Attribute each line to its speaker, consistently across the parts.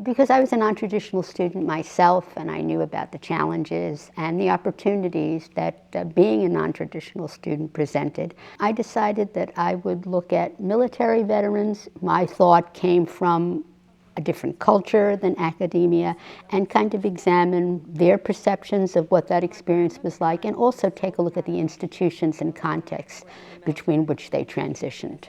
Speaker 1: Because I was a non-traditional student myself, and I knew about the challenges and the opportunities that being a non-traditional student presented, I decided that I would look at military veterans. My thought came from a different culture than academia, and kind of examine their perceptions of what that experience was like, and also take a look at the institutions and contexts between which they transitioned.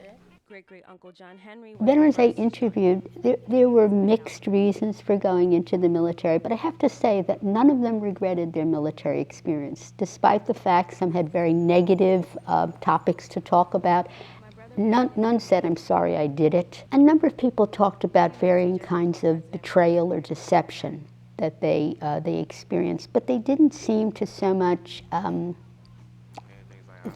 Speaker 1: Veterans I interviewed, there were mixed reasons for going into the military, but I have to say that none of them regretted their military experience, despite the fact some had very negative topics to talk about. None said, "I'm sorry I did it." A number of people talked about varying kinds of betrayal or deception that they experienced, but they didn't seem to so much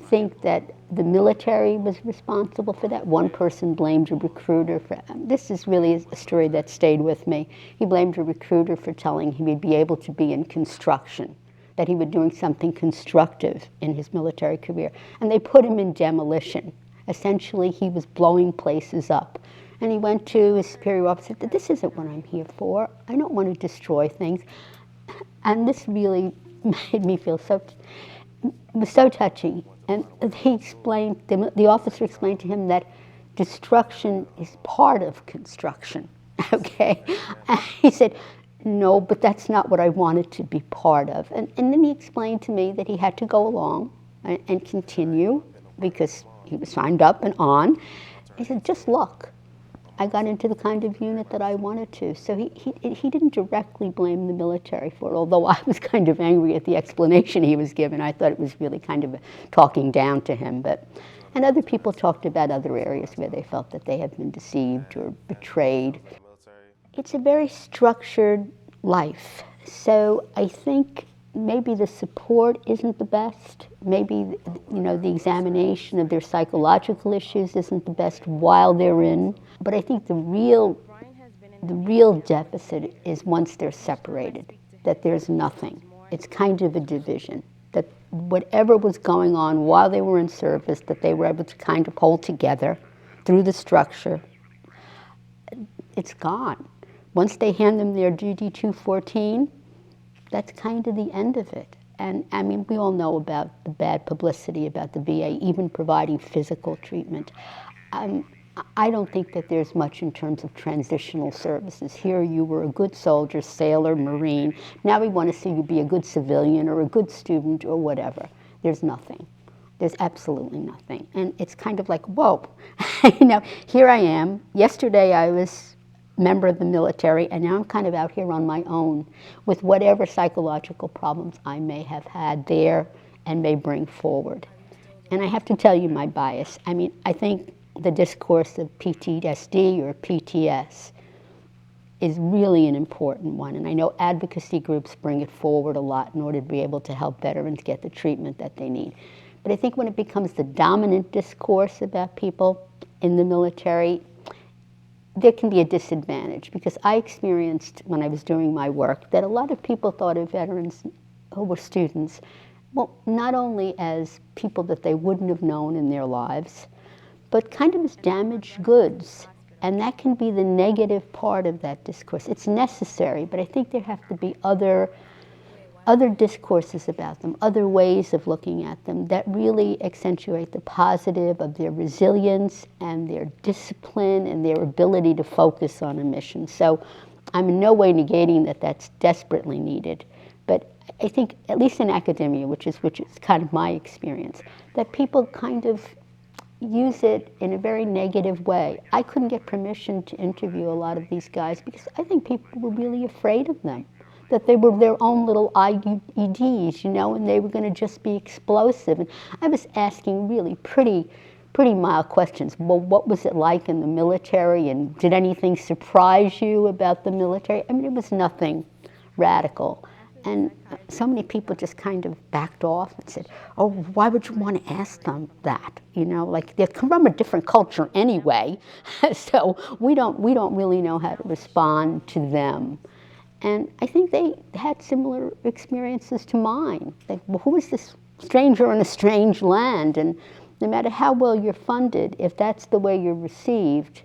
Speaker 1: think that the military was responsible for that. One person blamed a recruiter for, this is really a story that stayed with me. He blamed a recruiter for telling him he'd be able to be in construction, that he was doing something constructive in his military career. And they put him in demolition. Essentially, he was blowing places up. And he went to his superior officer and said, "This isn't what I'm here for. I don't want to destroy things." And this really made me feel it was so touching. And he explained, the officer explained to him that destruction is part of construction, okay? And he said, "No, but that's not what I wanted to be part of." And then he explained to me that he had to go along and continue because he was signed up and on. He said, "Just luck. I got into the kind of unit that I wanted to." So he didn't directly blame the military for it, although I was kind of angry at the explanation he was given. I thought it was really kind of talking down to him. And other people talked about other areas where they felt that they had been deceived or betrayed. It's a very structured life. So I think maybe the support isn't the best. Maybe, the examination of their psychological issues isn't the best while they're in. But I think the real deficit is once they're separated, that there's nothing. It's kind of a division, that whatever was going on while they were in service, that they were able to kind of hold together through the structure, it's gone. Once they hand them their DD 214, that's kind of the end of it. And I mean, we all know about the bad publicity about the VA even providing physical treatment. I don't think that there's much in terms of transitional services. Here you were a good soldier, sailor, Marine. Now we want to see you be a good civilian or a good student or whatever. There's nothing. There's absolutely nothing. And it's kind of like, whoa, here I am. Yesterday I was a member of the military, and now I'm kind of out here on my own with whatever psychological problems I may have had there and may bring forward. And I have to tell you my bias. I mean, I think the discourse of PTSD or PTS is really an important one. And I know advocacy groups bring it forward a lot in order to be able to help veterans get the treatment that they need. But I think when it becomes the dominant discourse about people in the military, there can be a disadvantage, because I experienced when I was doing my work that a lot of people thought of veterans who were students, well, not only as people that they wouldn't have known in their lives, but kind of as damaged goods. And that can be the negative part of that discourse. It's necessary, but I think there have to be other discourses about them, other ways of looking at them that really accentuate the positive of their resilience and their discipline and their ability to focus on a mission. So I'm in no way negating that that's desperately needed, but I think, at least in academia, which is kind of my experience, that people kind of use it in a very negative way. I couldn't get permission to interview a lot of these guys because I think people were really afraid of them, that they were their own little IEDs, and they were going to just be explosive. And I was asking really pretty mild questions. Well, what was it like in the military, and did anything surprise you about the military? I mean, it was nothing radical. And so many people just kind of backed off and said, "Oh, why would you want to ask them that? Like they're from a different culture anyway, so we don't really know how to respond to them." And I think they had similar experiences to mine. Like, well, who is this stranger in a strange land? And no matter how well you're funded, if that's the way you're received,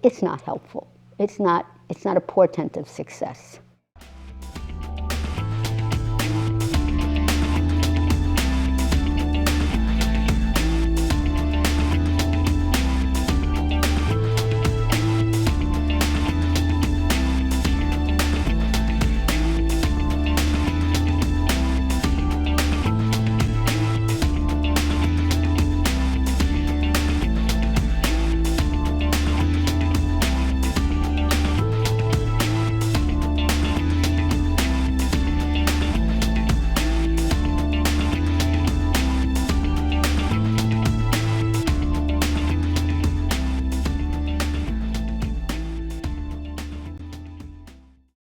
Speaker 1: it's not helpful. It's not it's not a portent of success.